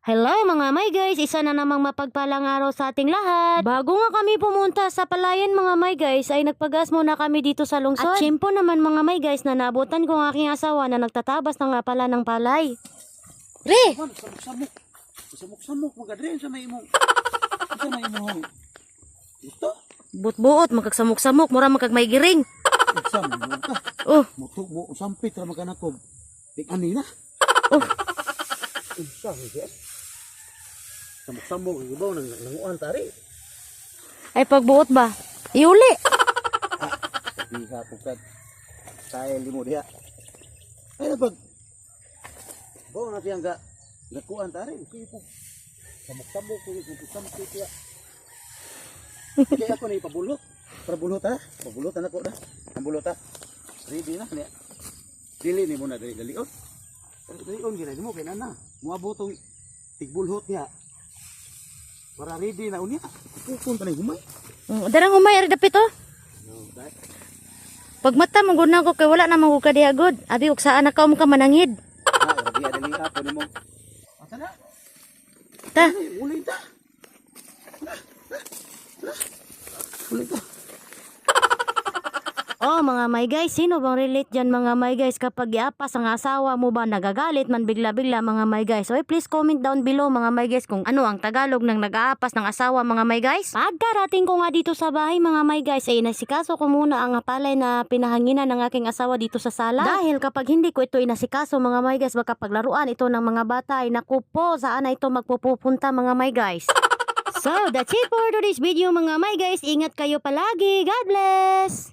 Hello mga may guys, isa na namang mapagpalang araw sa ating lahat. Bago nga kami pumunta sa palayan mga may guys, ay nagpagas muna kami dito sa lungsod. At syempo naman mga may guys, na naabutan ko ang aking asawa na nagtatabas na nga pala ng palay. Re! Samok-samok. Samok-samok. Magadrin sa may imong. Sa may imong. Ito? Buot-buot, magkagsamok-samok, mura magkagmay giring. Samok ka. Oh, Mutuk mo. Sampit ra maganakob. Ani na. oh. Samok-samok. Ibaw nanguan tari. Ay pagbuot ba? Iuli. Di ka pugkat. Saya limo dia. Ay na pag. Bawa na siyang gakuan tari. Samok-samok. Sampit ya. Kaya ako na ipabulot. Pabulot ha. Pabulot na ko na. Ang bulot ha. Ready na. Dili ni mo na dali-dali. Oh. Dali-on gina mo kay nana. Muabot tong tigbulhot niya. Para ready na unya. Pupun pa na humay. Darang humay ari dapit oh. No, dai. Pag mata mong guna ko kay wala na mong kadiagod. Abi ug saan na ka mo ka manangid. Ah, dia dali apo ni mo. Asa na? Ta. Ulay ta. Ulay ta. Oh mga may guys, sino bang relate dyan mga may guys kapag iapas ang asawa mo ba nagagalit man bigla-bigla mga may guys? So please comment down below mga may guys kung ano ang Tagalog ng nag-aapas ng asawa mga may guys. Pagkarating ko nga dito sa bahay mga may guys ay nasikaso ko muna ang palay na pinahanginan ng aking asawa dito sa sala. Dahil kapag hindi ko ito inasikaso mga may guys, baka paglaruan ito ng mga bata ay naku po saan na ito magpupunta mga may guys. So that's it for today's video mga may guys. Ingat kayo palagi. God bless!